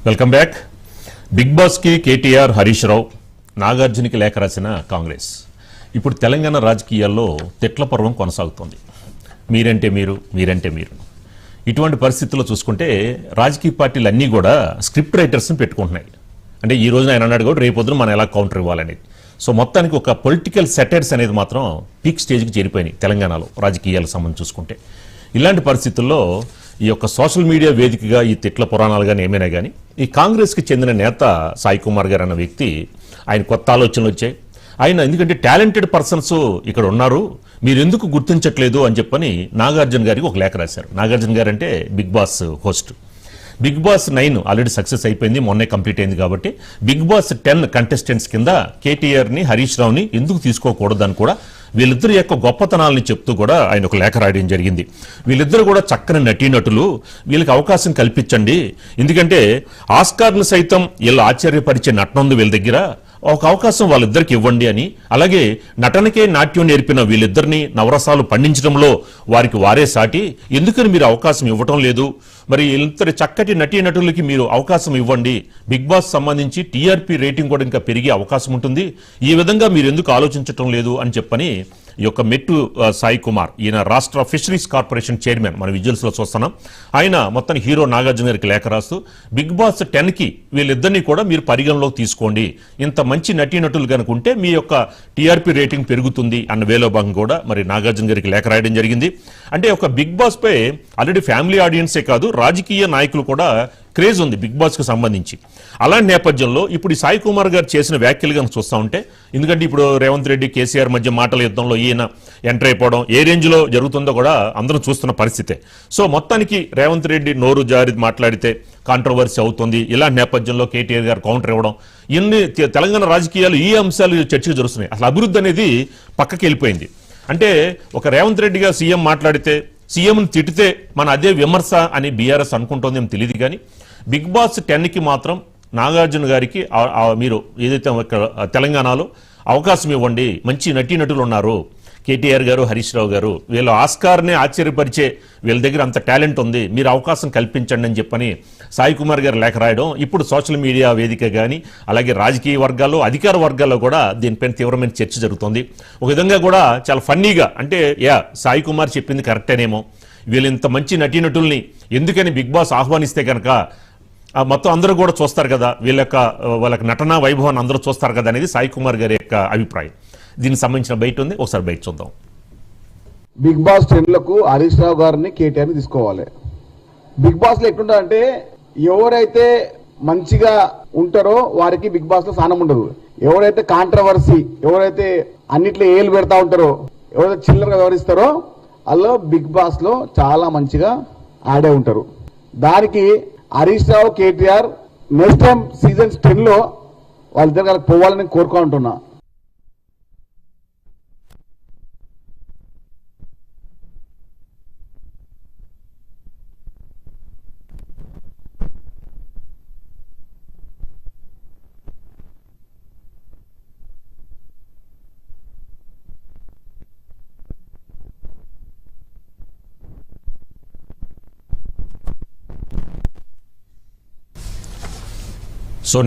Welcome back. Big boss కి కేటీఆర్, హరీష్ రావు, నాగార్జునకి లేఖ రాసిన కాంగ్రెస్. ఇప్పుడు తెలంగాణ రాజకీయాల్లో తిట్ల పర్వం కొనసాగుతోంది. మీరంటే మీరు, మీరంటే మీరు. ఇటువంటి పరిస్థితుల్లో చూసుకుంటే రాజకీయ పార్టీలు అన్నీ కూడా స్క్రిప్ట్ రైటర్స్ని పెట్టుకుంటున్నాయి. అంటే ఈ రోజున ఆయన అన్నాడు కూడా రేపు పొద్దున మనం ఎలా కౌంటర్ ఇవ్వాలనేది. సో మొత్తానికి ఒక పొలిటికల్ సెటైర్స్ అనేది మాత్రం పీక్ స్టేజ్కి చేరిపోయినాయి తెలంగాణలో రాజకీయాలకు సంబంధించి చూసుకుంటే. ఇలాంటి పరిస్థితుల్లో ఈ యొక్క సోషల్ మీడియా వేదికగా ఈ తిట్ల పురాణాలు కానీ ఏమైనా కానీ ఈ కాంగ్రెస్కి చెందిన నేత సాయి కుమార్ గారు అన్న వ్యక్తి, ఆయన కొత్త ఆలోచనలు వచ్చాయి. ఆయన ఎందుకంటే టాలెంటెడ్ పర్సన్స్ ఇక్కడ ఉన్నారు, మీరు ఎందుకు గుర్తించట్లేదు అని చెప్పని నాగార్జున గారికి ఒక లేఖ రాశారు. నాగార్జున గారు అంటే Bigg Boss host. Bigg Boss 9 already success అయిపోయింది, మొన్నే కంప్లీట్ అయింది. కాబట్టి బిగ్ బాస్ 10 కంటెస్టెంట్స్ కింద కేటీఆర్ని, హరీష్ రావుని ఎందుకు తీసుకోకూడదని కూడా వీళ్ళిద్దరు యొక్క గొప్పతనాలని చెప్తూ కూడా ఆయన ఒక లేఖ రాయడం జరిగింది. వీళ్ళిద్దరు కూడా చక్కని నటీనటులు, వీళ్ళకి అవకాశం కల్పించండి. ఎందుకంటే ఆస్కార్ను సైతం వీళ్ళు ఆశ్చర్యపరిచే నటన ఉంది వీళ్ళ దగ్గర, ఒక అవకాశం వాళ్ళిద్దరికి ఇవ్వండి అని. అలాగే నటనకే నాట్యం నేర్పిన వీళ్ళిద్దరిని నవరసాలు పండించడంలో వారికి వారే సాటి, ఎందుకని మీరు అవకాశం ఇవ్వటం లేదు? మరి ఇంత చక్కటి నటీనటులకి మీరు అవకాశం ఇవ్వండి. బిగ్ బాస్ సంబంధించి టీఆర్పీ రేటింగ్ కూడా ఇంకా పెరిగే అవకాశం ఉంటుంది. ఈ విధంగా మీరు ఎందుకు ఆలోచించటం లేదు అని చెప్పని ఈ యొక్క మెట్టు సాయి కుమార్, ఈయన రాష్ట్ర ఫిషరీస్ కార్పొరేషన్ చైర్మన్, మన విజువల్స్లో చూస్తున్నాం. ఆయన మొత్తం హీరో నాగార్జున గారికి లేఖ రాస్తూ బిగ్ బాస్ 10కి వీళ్ళిద్దరినీ కూడా మీరు పరిగణలోకి తీసుకోండి, ఇంత మంచి నటీనటులు కనుకుంటే మీ యొక్క టీఆర్పీ రేటింగ్ పెరుగుతుంది అన్న వేలో భాగం కూడా మరి నాగార్జున గారికి లేఖ రాయడం జరిగింది. అంటే ఒక బిగ్ బాస్ పై ఆల్రెడీ ఫ్యామిలీ ఆడియన్సే కాదు, రాజకీయ నాయకులు కూడా క్రేజ్ ఉంది బిగ్ బాస్కి సంబంధించి. అలాంటి నేపథ్యంలో ఇప్పుడు ఈ సాయి కుమార్ గారు చేసిన వ్యాఖ్యలు కనుక చూస్తూ ఉంటే, ఎందుకంటే ఇప్పుడు రేవంత్ రెడ్డి, కేసీఆర్ మధ్య మాటల యుద్ధంలో ఈయన ఎంటర్ అయిపోవడం ఏ రేంజ్లో జరుగుతుందో కూడా అందరం చూస్తున్న పరిస్థితే. సో మొత్తానికి రేవంత్ రెడ్డి నోరు జారి మాట్లాడితే కాంట్రవర్సీ అవుతుంది. ఇలాంటి నేపథ్యంలో కేటీఆర్ గారు కౌంటర్ ఇవ్వడం, ఇన్ని తెలంగాణ రాజకీయాలు ఈ అంశాలు చర్చకు జరుగుతున్నాయి. అసలు అభివృద్ధి అనేది పక్కకి వెళ్ళిపోయింది. అంటే ఒక రేవంత్ రెడ్డిగా సీఎం మాట్లాడితే, సీఎంని తిట్టితే మన అదే విమర్శ అని బీఆర్ఎస్ అనుకుంటోందేమో తెలియదు. కానీ బిగ్ బాస్ 10కి మాత్రం నాగార్జున గారికి మీరు ఏదైతే తెలంగాణలో అవకాశం ఇవ్వండి, మంచి నటీనటులు ఉన్నారు, కేటీఆర్ గారు, హరీష్ రావు గారు, వీళ్ళు ఆస్కార్నే ఆశ్చర్యపరిచే వీళ్ళ దగ్గర అంత టాలెంట్ ఉంది, మీరు అవకాశం కల్పించండి అని చెప్పని సాయి కుమార్ గారు లేఖ రాయడం ఇప్పుడు సోషల్ మీడియా వేదిక కానీ అలాగే రాజకీయ వర్గాల్లో, అధికార వర్గాల్లో కూడా దీనిపైన తీవ్రమైన చర్చ జరుగుతుంది. ఒక విధంగా కూడా చాలా ఫన్నీగా, అంటే సాయి కుమార్ చెప్పింది కరెక్టేనేమో, వీళ్ళు ఇంత మంచి నటీనటుల్ని ఎందుకని బిగ్ బాస్ ఆహ్వానిస్తే కనుక మొత్తం అందరూ కూడా చూస్తారు కదా, వాళ్ళకి నటనా వైభవాన్ని అందరూ చూస్తారు కదా అనేది సాయి కుమార్ గారి యొక్క అభిప్రాయం. దీనికి సంబంధించిన బయట ఉంది, ఒకసారి బయట చూద్దాం. బిగ్ బాస్ 10లకు హరీష్ రావు గారిని, కేటీఆర్ని తీసుకోవాలి. బిగ్ బాస్ లో ఎట్లుంటారంటే ఎవరైతే మంచిగా ఉంటారో వారికి బిగ్ బాస్ లో స్థానం ఉండదు. ఎవరైతే కాంట్రవర్సీ, ఎవరైతే అన్నిట్లో ఏలు పెడతా ఉంటారో, ఎవరైతే చిల్లరగా వ్యవహరిస్తారో వాళ్ళు బిగ్ బాస్ లో చాలా మంచిగా ఆడే ఉంటారు. దానికి Harish Rao, KTR next time season 10లో వాళ్ళిద్దరు పోవాలని కోరుకుంటున్నా. సో